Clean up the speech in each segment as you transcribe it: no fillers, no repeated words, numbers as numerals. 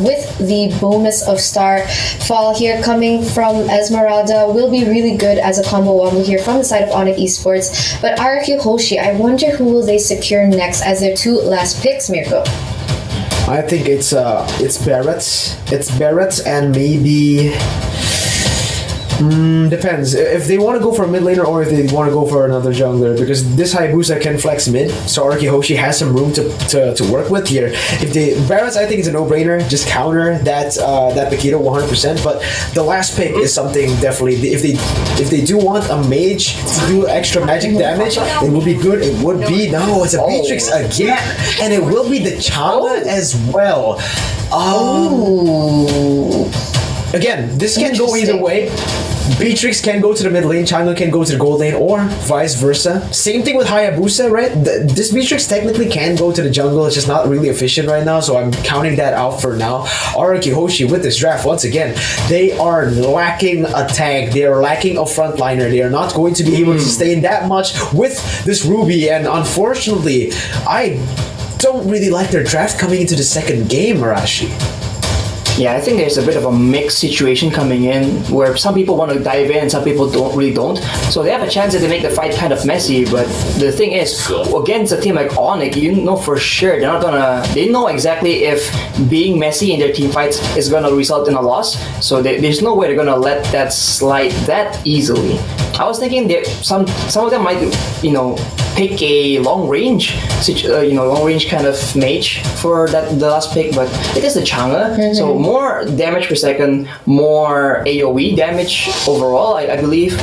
with the bonus of star fall here coming from Esmeralda will be really good as a combo wombo here from the side of Onic Esports. But RQ Hoshi, I wonder who will they secure next as their two last picks, Mirko? I think it's Barrett. It's Barrett and maybe depends if they want to go for a mid laner or if they want to go for another jungler, because this Hayabusa can flex mid, so Araki Hoshi has some room to work with here. If they Barrett, I think it's a no-brainer, just counter that Paquito 100%. But the last pick is something definitely. If they do want a mage to do extra magic damage, it would be good. It would be it's a Beatrix again, and it will be the Changa as well. Again, this can go either way. Beatrix can go to the mid lane, Chang'e can go to the gold lane, or vice versa. Same thing with Hayabusa, right? This Beatrix technically can go to the jungle, it's just not really efficient right now, so I'm counting that out for now. Araki Hoshi with this draft, once again, they are lacking a tank, they are lacking a frontliner, they are not going to be able to sustain that much with this Ruby, and unfortunately, I don't really like their draft coming into the second game, Arashi. Yeah, I think there's a bit of a mixed situation coming in where some people want to dive in and some people don't. So they have a chance that they make the fight kind of messy, but the thing is, against a team like Onic, you know for sure they know exactly if being messy in their team fights is gonna result in a loss. So there's no way they're gonna let that slide that easily. I was thinking that some of them might, pick a long range kind of mage for the last pick, but it is the Chang'e, so more damage per second, more AoE damage overall, I believe.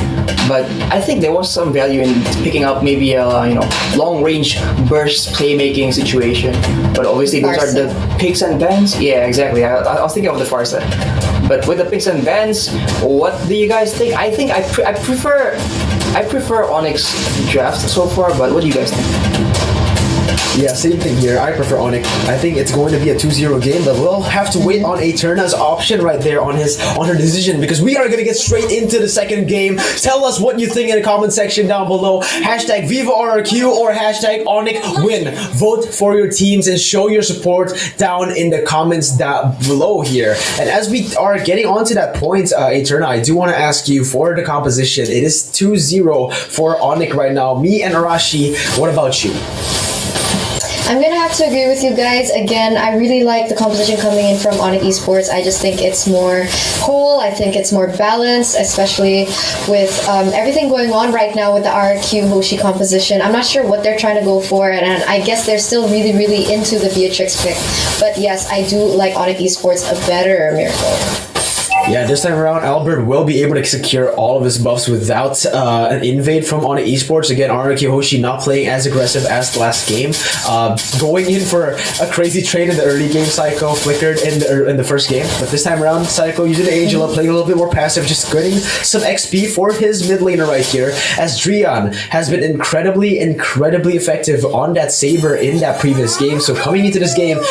But I think there was some value in picking up maybe a long range burst playmaking situation. But obviously those are the picks and bans. Yeah, exactly. I was thinking of the Farsa. But with the picks and bans, what do you guys think? I think I prefer Onyx draft so far, but what do you guys think? Yeah, same thing here. I prefer Onic. I think it's going to be a 2-0 game, but we'll have to wait on Eterna's option right there on her decision, because we are going to get straight into the second game. Tell us what you think in the comment section down below. Hashtag VivaRQ or hashtag OnicWin. Vote for your teams and show your support down in the comments down below here. And as we are getting onto that point, Eterna, I do want to ask you for the composition. It is 2-0 for Onic right now. Me and Arashi, what about you? I'm gonna have to agree with you guys. Again, I really like the composition coming in from Onic Esports. I just think it's more whole. I think it's more balanced, especially with everything going on right now with the RQ Hoshi composition. I'm not sure what they're trying to go for, and I guess they're still really, really into the Beatrix pick. But yes, I do like Onic Esports a better Miracle. Yeah, this time around, Albert will be able to secure all of his buffs without an invade from Onic Esports. Again, RQ Hoshi not playing as aggressive as the last game. Going in for a crazy trade in the early game, Psycho flickered in the first game. But this time around, Psycho using the Angela, playing a little bit more passive, just getting some XP for his mid laner right here, as Drian has been incredibly effective on that Saber in that previous game. So coming into this game,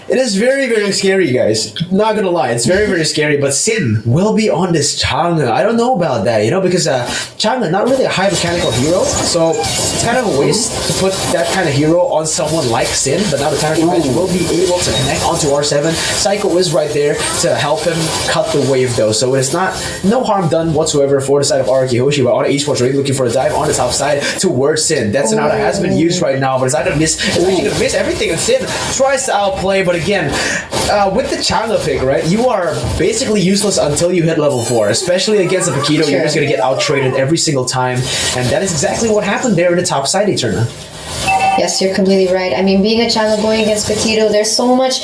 it is very, very scary, guys. Not gonna lie, it's very, very scary. But xinnn will be on this Chang'e. I don't know about that, because Chang'e not really a high mechanical hero, so it's kind of a waste to put that kind of hero on someone like xinnn. But now the counter damage will be able to connect onto R7. Psycho is right there to help him cut the wave, though, so it's no harm done whatsoever for the side of RQ Hoshi. But Onic Esports really looking for a dive on the top side towards xinnn. That's an out that has been used right now, but it's not gonna miss. It's actually gonna miss everything. And xinnn tries to outplay, but again, with the Chang'e pick, right, you are basically useless until you hit level 4, especially against a Paquito. You're just going to get out-traded every single time, and that is exactly what happened there in the top side, Eterna. Yes, you're completely right. I mean, being a Chang'e going against Paquito, there's so much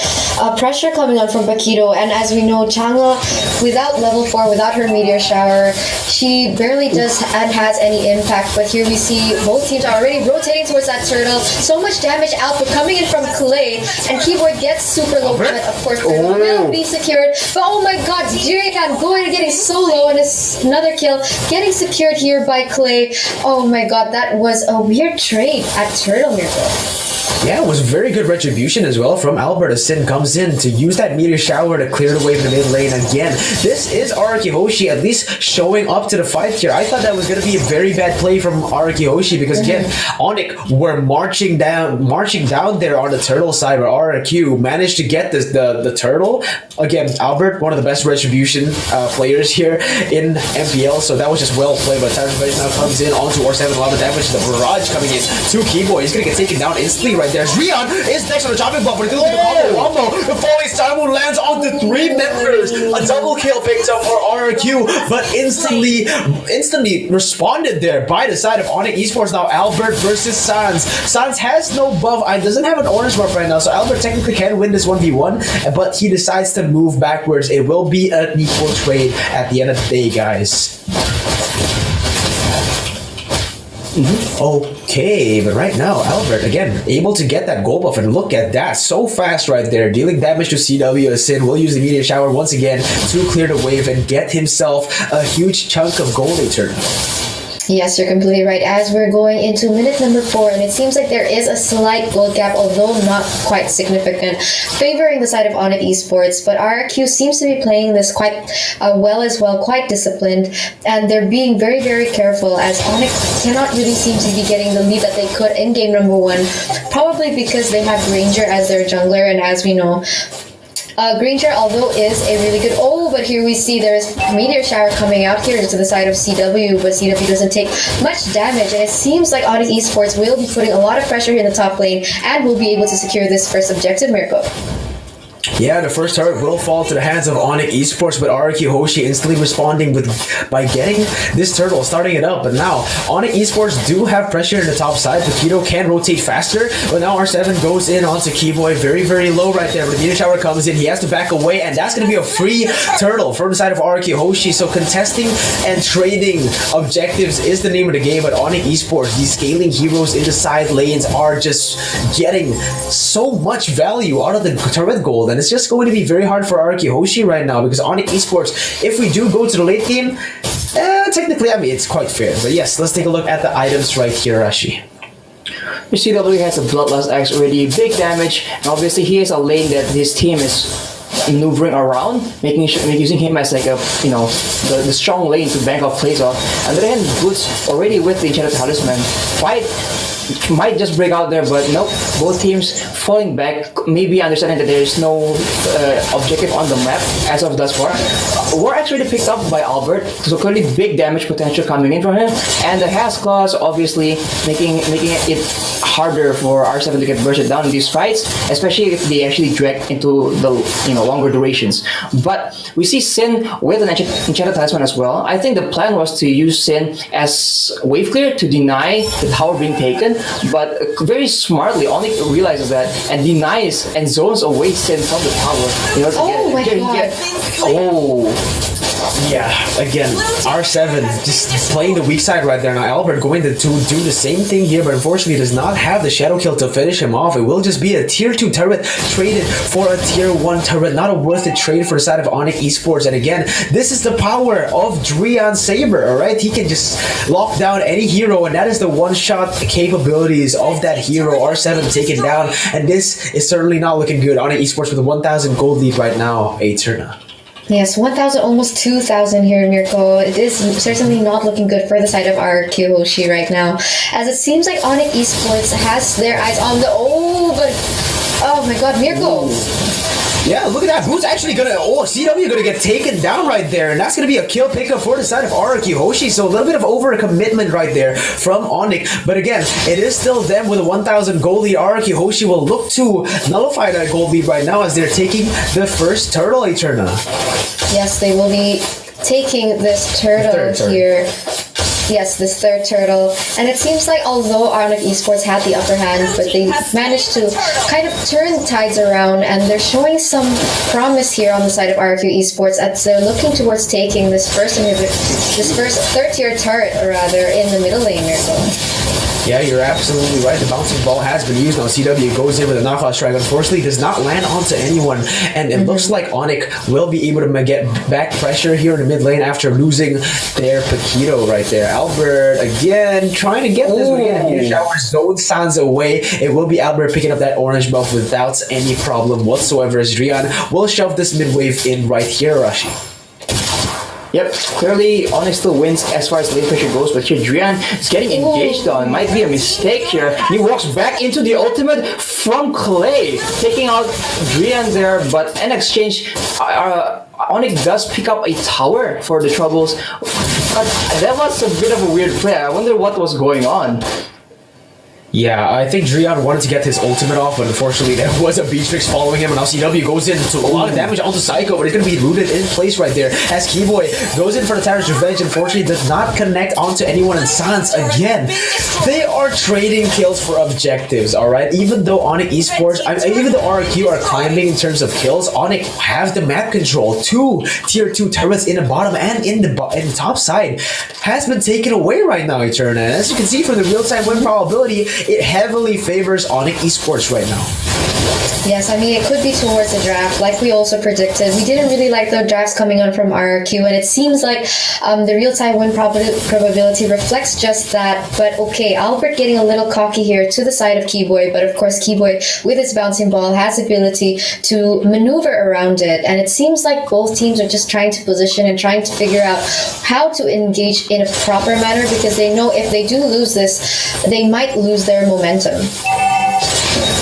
pressure coming on from Paquito. And as we know, Chang'e, without level 4, without her meteor shower, she barely does and has any impact. But here we see both teams are already rotating towards that turtle. So much damage output coming in from Clay. And Keyboard gets super low, but of course, turtle will be secured. But oh my god, Jirikan going and getting so low, and it's another kill getting secured here by Clay. Oh my god, that was a weird trade at turtle. Yeah, it was very good retribution as well from Albert as xinnn comes in to use that meteor shower to clear the way in the mid lane. Again, this is Araki Hoshi at least showing up to the fight here. I thought that was going to be a very bad play from Araki Hoshi because again, Onic were marching down there on the turtle side where RRQ managed to get the turtle. Again, Albert, one of the best retribution players here in MPL, so that was just well played. But Tyrant now comes in onto R7, a lot of damage. The barrage coming in to Keyboy. He's going to get taken down instantly right there. Rion is next on the chopping block, but he's looking at the combo. The falling Simon lands onto 3 members. A double kill picked up for RRQ, but instantly responded there by the side of Onic Esports. Now Albert versus Sans. Sans has no buff. Doesn't have an orange buff right now, so Albert technically can win this 1v1, but he decides to move backwards. It will be an equal trade at the end of the day, guys. Okay, but right now, Albert, again, able to get that gold buff, and look at that, so fast right there, dealing damage to CW as xinnn will use the meteor shower once again to clear the wave and get himself a huge chunk of gold return. Yes, you're completely right. As we're going into minute number 4, and it seems like there is a slight gold gap, although not quite significant, favoring the side of Onic Esports. But RRQ seems to be playing this quite well as well, quite disciplined, and they're being very, very careful as Onic cannot really seem to be getting the lead that they could in game number 1, probably because they have Granger as their jungler, and as we know, Granger, although is a really good... Oh, but here we see there's Meteor Shower coming out here to the side of CW, but CW doesn't take much damage, and it seems like Onic Esports will be putting a lot of pressure here in the top lane and will be able to secure this first objective, Mirko. Yeah, the first turret will fall to the hands of Onic Esports, but Araki Hoshi instantly responding by getting this turtle, starting it up. But now, Onic Esports do have pressure in the top side. bkent can rotate faster, but now R7 goes in onto Keyboy, very, very low right there. But the meteor shower comes in, he has to back away, and that's going to be a free turtle from the side of Araki Hoshi. So contesting and trading objectives is the name of the game, but Onic Esports, these scaling heroes in the side lanes are just getting so much value out of the turret gold, and it's just going to be very hard for Araki Hoshi right now because Onic Esports, if we do go to the late game, technically, I mean, it's quite fair. But yes, let's take a look at the items right here, Rashi. CW has a Bloodlust Axe already, big damage, and obviously he is a lane that his team is maneuvering around, using him as like a, you know, the strong lane to bank off plays off. On the other hand, Boots already with the Enchanted Talisman. Fight might just break out there, but nope, both teams falling back, maybe understanding that there is no objective on the map as of thus far. War actually picked up by Albert, so clearly big damage potential coming in from him, and the Has Claws obviously making it harder for R7 to get bursted down in these fights, especially if they actually drag into the longer durations. But we see xinnn with an Enchanted Talisman as well. I think the plan was to use xinnn as wave clear to deny the tower being taken, but very smartly Onic realizes that and denies and zones away xinnn from the tower. Yeah, again, R7 just playing the weak side right there. Now Albert going to do the same thing here, but unfortunately does not have the shadow kill to finish him off. It will just be a tier 2 turret traded for a tier 1 turret. Not a worth it trade for the side of Onic Esports. And again, this is the power of Drian Saber, alright? He can just lock down any hero, and that is the one-shot capabilities of that hero. R7 taken down, and this is certainly not looking good. Onic Esports with a 1,000 gold lead right now, Eterna. Yes, 1,000, almost 2,000 here, Mirko. It is certainly not looking good for the side of RRQ Hoshi right now, as it seems like Onic Esports has their eyes on the... Oh my god, Mirko! Yeah, look at that. Boots actually gonna... Oh, CW gonna get taken down right there, and that's gonna be a kill pickup for the side of RRQ Hoshi. So a little bit of over-commitment right there from Onic. But again, it is still them with a 1,000 gold lead. RRQ Hoshi will look to nullify that gold lead right now as they're taking the first turtle, Eterna. Yes, they will be taking this turtle here. Yes, this third turtle. And it seems like although Onic Esports had the upper hand, but they managed to kind of turn the tides around, and they're showing some promise here on the side of RRQ Esports as they're looking towards taking this first third tier turret, rather, in the middle lane, Mirko. Yeah, you're absolutely right. The bouncing ball has been used. Now CW goes in with a knockout strike. Unfortunately, does not land onto anyone. And it looks like Onic will be able to get back pressure here in the mid lane after losing their Paquito right there. Albert, again, trying to get this one. Again, shower zone sounds away. It will be Albert picking up that orange buff without any problem whatsoever, as Drian will shove this mid wave in right here, Rashi. Yep, clearly Onic still wins as far as lane pressure goes, but here Drian is getting engaged on. Might be a mistake here. He walks back into the ultimate from Clay, taking out Drian there, but in exchange, Onic does pick up a tower for the troubles. But that was a bit of a weird play. I wonder what was going on. Yeah, I think Drian wanted to get his ultimate off, but unfortunately there was a Beatrix following him, and now CW goes in to a lot of damage onto Psycho, but he's going to be rooted in place right there as Keyboy goes in for the Tyrant's Revenge. Unfortunately, does not connect onto anyone, and Silence again. They are trading kills for objectives, alright? Even though Onic Esports, even though RQ are climbing in terms of kills, Onic have the map control. 2 tier 2 turrets in the bottom and in the top side has been taken away right now, Eterna. And as you can see from the real-time win probability, it heavily favors Onic Esports right now. Yes, I mean, it could be towards the draft, like we also predicted. We didn't really like the drafts coming on from RRQ, and it seems like the real-time win probability reflects just that. But okay, Albert getting a little cocky here to the side of Keyboy, but of course Keyboy, with his bouncing ball, has the ability to maneuver around it, and it seems like both teams are just trying to position and trying to figure out how to engage in a proper manner, because they know if they do lose this, they might lose their momentum.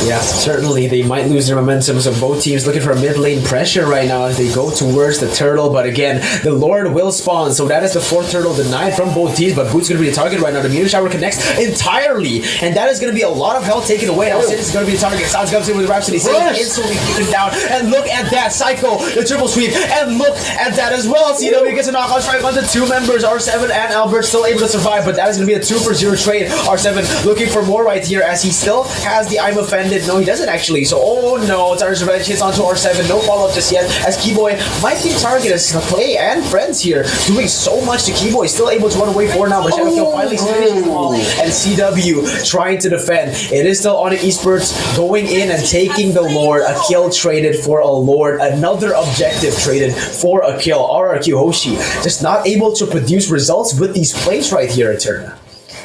Yeah, certainly they might lose their momentum, so both teams looking for a mid lane pressure right now as they go towards the turtle, but again, the Lord will spawn, so that is the 4th turtle denied from both teams, but Boot's going to be the target right now. The meteor shower connects entirely, and that is going to be a lot of health taken away. Now Sid is going to be the target. Sounds comes in with Rhapsody, instantly taken down, and look at that, Psycho, the triple sweep, and look at that as well. CW gets a knockout strike on the 2 members, R7 and Albert still able to survive, but that is going to be a 2 for 0 trade. R7 looking for more right here as he still has the I'm offended. No, he doesn't actually. So, oh no, Tyrant's Revenge hits onto R7. No follow-up just yet, as Keyboy might be targeted as Clay and friends here, doing so much to Keyboy. Still able to run away for now, but Shadowkill finally finishes the wall. And CW trying to defend. It is still Onic Esports going in and taking the Lord. A kill traded for a Lord. Another objective traded for a kill. RRQ Hoshi just not able to produce results with these plays right here, Eterna.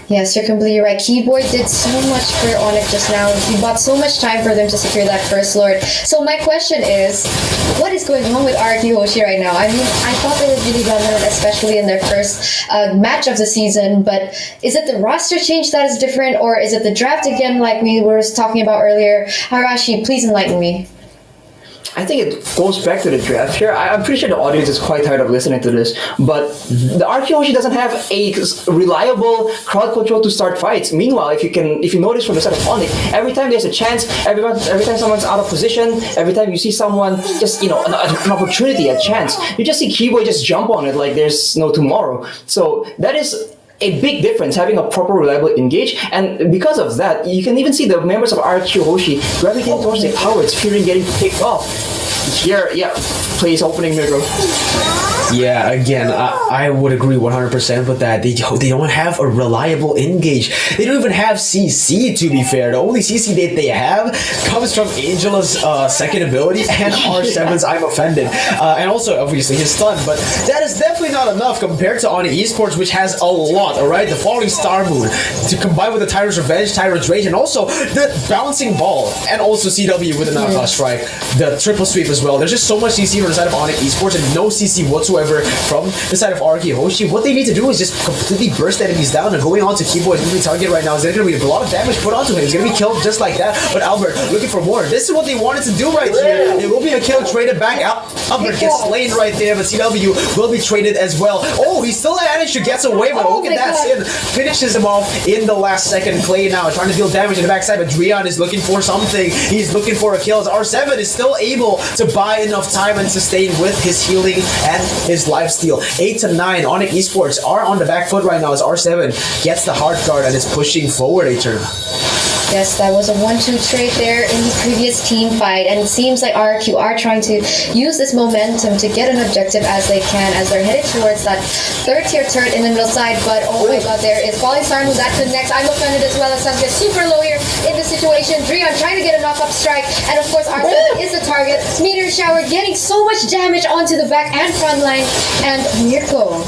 Yes, you're completely right. Keyboy did so much for Onic just now. He bought so much time for them to secure that first Lord. So my question is, what is going on with RQ Hoshi right now? I mean, I thought they were really dominant, especially in their first match of the season, but is it the roster change that is different, or is it the draft again like we were talking about earlier? Harashi, please enlighten me. I think it goes back to the draft here. I'm pretty sure the audience is quite tired of listening to this, but the RQ Hoshi doesn't have a reliable crowd control to start fights. Meanwhile, if you notice from the side of Onic, every time there's a chance, every time someone's out of position, every time you see someone just, an opportunity, a chance, you just see Keyboy just jump on it like there's no tomorrow. So that is a big difference, having a proper reliable engage, and because of that, you can even see the members of RQ Hoshi gravitating towards the tower. It's fearing getting picked off. Here, yeah, plays opening miracle. Yeah, again, I would agree 100% with that. They don't have a reliable engage. They don't even have CC, to be fair. The only CC that they have comes from Angela's second ability and R7's I'm Offended. And also, obviously, his stun. But that is definitely not enough compared to Onic Esports, which has a lot, alright? The Falling Star Moon, to combine with the Tyrant's Revenge, Tyrant's Rage, and also the Bouncing Ball, and also CW with the knockout strike, the triple sweep as well. There's just so much CC from the side of Onic Esports and no CC whatsoever from the side of RK Hoshi. What they need to do is just completely burst enemies down, and going on to Keyboy is going to be target right now. Is there going to be a lot of damage put onto him? He's going to be killed just like that. But Albert looking for more. This is what they wanted to do right here. It will be a kill traded back out. Albert gets slain right there, but CW will be traded as well. Oh, he still managed to get away, but look at that. Sin finishes him off in the last second. Clay now trying to deal damage in the backside, but Drian is looking for something. He's looking for a kill. As R7 is still able to buy enough time and sustain with his healing and his lifesteal. 8 to 9. Onic Esports are on the back foot right now as R7 gets the hard card and is pushing forward, Eterna. Yes, that was a 1-2 trade there in the previous team fight, and it seems like RRQ are trying to use this momentum to get an objective as they can, as they're headed towards that third tier turret in the middle side. But oh my god, there is Falling Star who that connects. I'm offended as well, as Sasuke super low here in this situation. Dreon trying to get a knock-up strike, and of course R7 is the target. Meteor Shower getting so much damage onto the back and front line, and Mirko.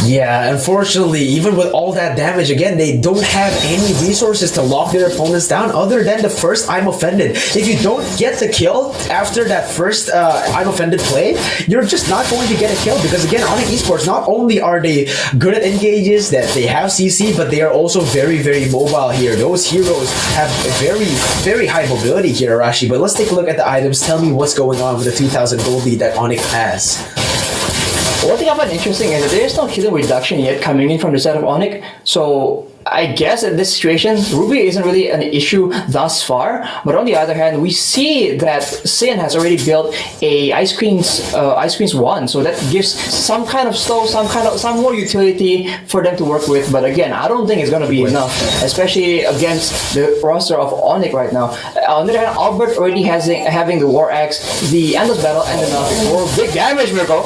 Yeah, unfortunately, even with all that damage, again, they don't have any resources to lock their opponents down other than the first I'm offended. If you don't get the kill after that first I'm offended play, you're just not going to get a kill because, again, Onic Esports, not only are they good at engages, that they have CC, but they are also very, very mobile here. Those heroes have a very, very high mobility here, Arashi. But let's take a look at the items. Tell me what's going on with the 2,000 gold lead that Onic has. One thing I find interesting is that there's no healing reduction yet coming in from the side of Onic. So I guess in this situation, Ruby isn't really an issue thus far. But on the other hand, we see that xinnn has already built a Ice Queen's 1, so that gives some kind of slow, some more utility for them to work with. But again, I don't think it's gonna be enough, especially against the roster of Onic right now. On the other hand, Albert already having the War Axe, the Endless Battle, and enough for big damage, Mirko.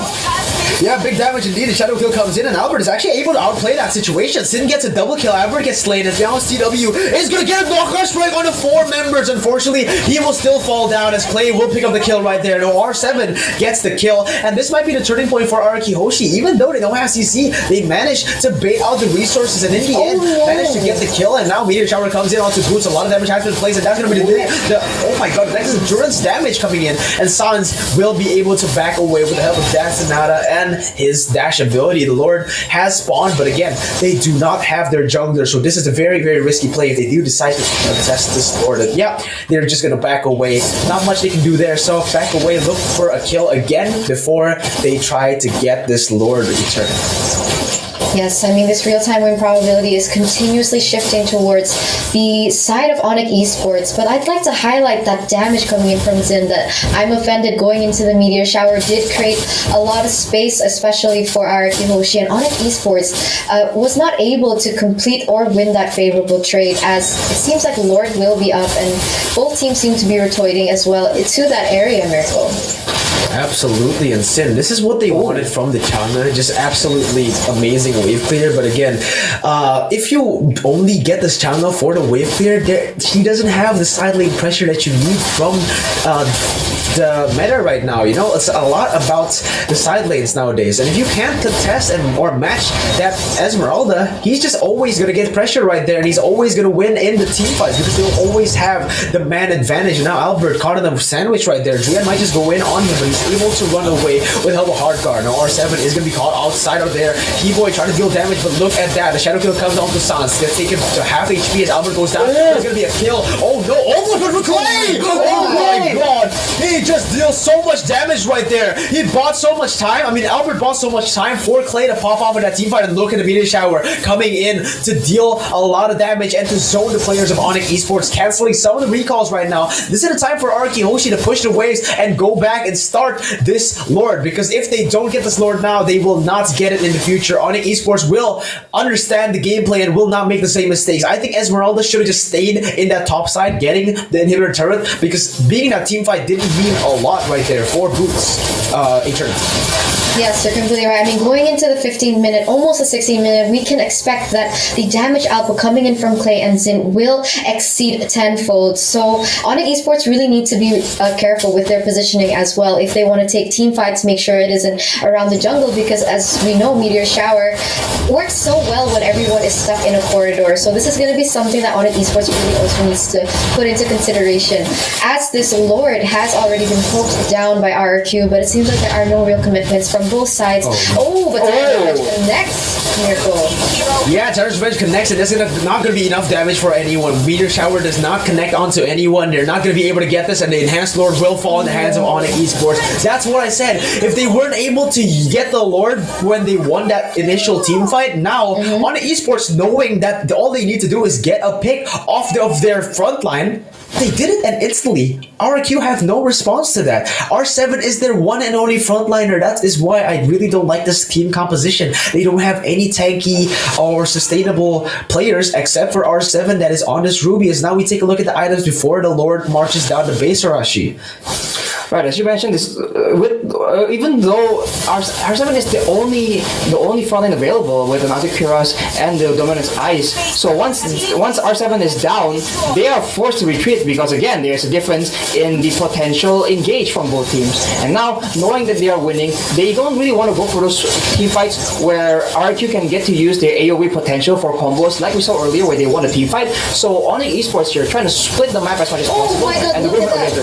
Yeah, big damage indeed. The Shadow Kill comes in, and Albert is actually able to outplay that situation. xinnn gets a double kill, Albert gets slain, and now CW is going to get a knockout strike on the 4 members. Unfortunately, he will still fall down as Clay will pick up the kill right there. No, R7 gets the kill, and this might be the turning point for RRQ Hoshi. Even though they don't have CC, they managed to bait out the resources, and in the end, managed to get the kill, and now Meteor Shower comes in onto Boots. A lot of damage has been placed, and that's going to be the oh my god, next endurance damage coming in, and Sans will be able to back away with the help of Dan Sonata and his dash ability. The Lord has spawned, but again, they do not have their jungler, so this is a very, very risky play if they do decide to test this Lord. And yeah, they're just gonna back away. Not much they can do there, so back away, look for a kill again before they try to get this Lord return. Yes, I mean, this real-time win probability is continuously shifting towards the side of Onic Esports, but I'd like to highlight that damage coming in from xinnn, that I'm offended going into the Meteor Shower did create a lot of space, especially for RRQ Hoshi, and Onic Esports was not able to complete or win that favorable trade, as it seems like Lord will be up, and both teams seem to be rotating as well to that area, Mirko. Absolutely, and xinnn, this is what they wanted from the Chang'e, just absolutely amazing wave clear. But again, if you only get this Chang'e for the wave clear, he doesn't have the side lane pressure that you need from the meta right now. You know, it's a lot about the side lanes nowadays, and if you can't contest or match that Esmeralda, he's just always gonna get pressure right there, and he's always gonna win in the team fights because they'll always have the man advantage. And now Albert caught in a sandwich right there. Drian might just go in on him, but he's able to run away with help of hard guard. Now R7 is gonna be caught outside of there. Keyboy trying to deal damage, but look at that. The Shadow Kill comes onto Sans. Gets taken to half HP as Albert goes down. There's gonna be a kill. Oh no, almost for Clay! Oh my god! He just deals so much damage right there. He bought so much time. I mean, Albert bought so much time for Clay to pop off in that team fight, and look at the Meteor Shower coming in to deal a lot of damage and to zone the players of Onic Esports, canceling some of the recalls right now. This is the time for RRQ Hoshi to push the waves and go back and start this Lord, because if they don't get this Lord now, they will not get it in the future. Onic Esports will understand the gameplay and will not make the same mistakes. I think Esmeralda should have just stayed in that top side, getting the inhibitor turret, because being in that team fight didn't mean a lot right there for Boots Eternal. Yes, you're completely right. I mean, going into the 15-minute, almost a 16-minute, we can expect that the damage output coming in from Clay and xinnn will exceed tenfold. So Onic Esports really need to be careful with their positioning as well. If they want to take team fights, make sure it isn't around the jungle, because as we know, Meteor Shower works so well when everyone is stuck in a corridor. So this is going to be something that Onic Esports really also needs to put into consideration, as this Lord has already been poked down by RRQ, but it seems like there are no real commitments from both sides. But Tyrant's Revenge connects, Mirko. Yeah, Tyrant's Revenge connects, and that's not going to be enough damage for anyone. Meteor Shower does not connect onto anyone. They're not going to be able to get this, and the Enhanced Lord will fall in the hands of Onic Esports. That's what I said. If they weren't able to get the Lord when they won that initial team fight, now Onic Esports, knowing that all they need to do is get a pick off of their front line, they did it, and instantly RRQ have no response responds to that. R7 is their one and only frontliner. That is why I really don't like this team composition. They don't have any tanky or sustainable players except for R7 that is on this Ruby. As now we take a look at the items before the Lord marches down the base, Arashi. Right, as you mentioned, this even though R7 is the only frontline available with the Mounted Kuros and the Dominance Ice, so once R7 is down, they are forced to retreat because again there's a difference in the potential engage from both teams. And now knowing that they are winning, they don't really want to go for those team fights where RQ can get to use their AoE potential for combos like we saw earlier where they won a team fight. So Onic Esports here trying to split the map as much as possible. Oh my god, and look at that!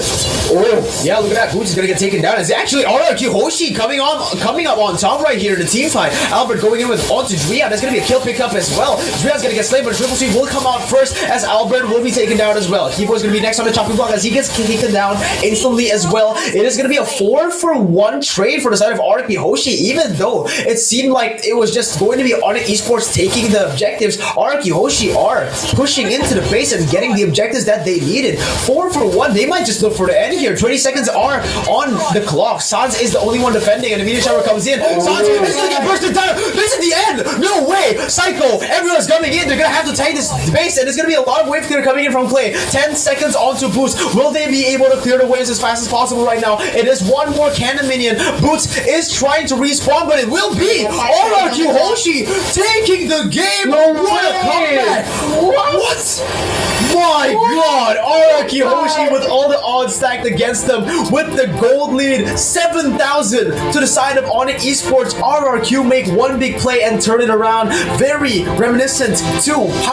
Oh yeah, look at that. Boots is gonna get taken down. It's actually RQ Hoshi coming up on top right here in the team fight. Albert going in with onto Drea. That's gonna be a kill pickup as well. Drea's gonna get slain, but Triple Sweep will come out first as Albert will be taken down as well. Kibo's gonna be next on the chopping block as he gets taken down instantly as well. It is gonna be a 4-for-1 trade for the side of RQ Hoshi, even though it seemed like it was just going to be Onic Esports taking the objectives. RQ Hoshi are pushing into the base and getting the objectives that they needed. 4-for-1. They might just look for the end here. 20 seconds are on the clock. Sans is the only one defending, and the meteor shower comes in. Sans is gonna get bursted down. This is the end. No way. Psycho. Everyone's coming in. They're gonna have to take this base, and there's gonna be a lot of wave clear coming in from Clay. 10 seconds onto Boots. Will they be able to clear the waves as fast as possible right now? It is one more cannon minion. Boots is trying to respawn, but it will be RQ Hoshi taking the game. What a comeback. What? My god. RQ Hoshi with all the odds stacked against them with the gold lead. 7,000 to the side of Onic Esports. RRQ make one big play and turn it around. Very reminiscent to how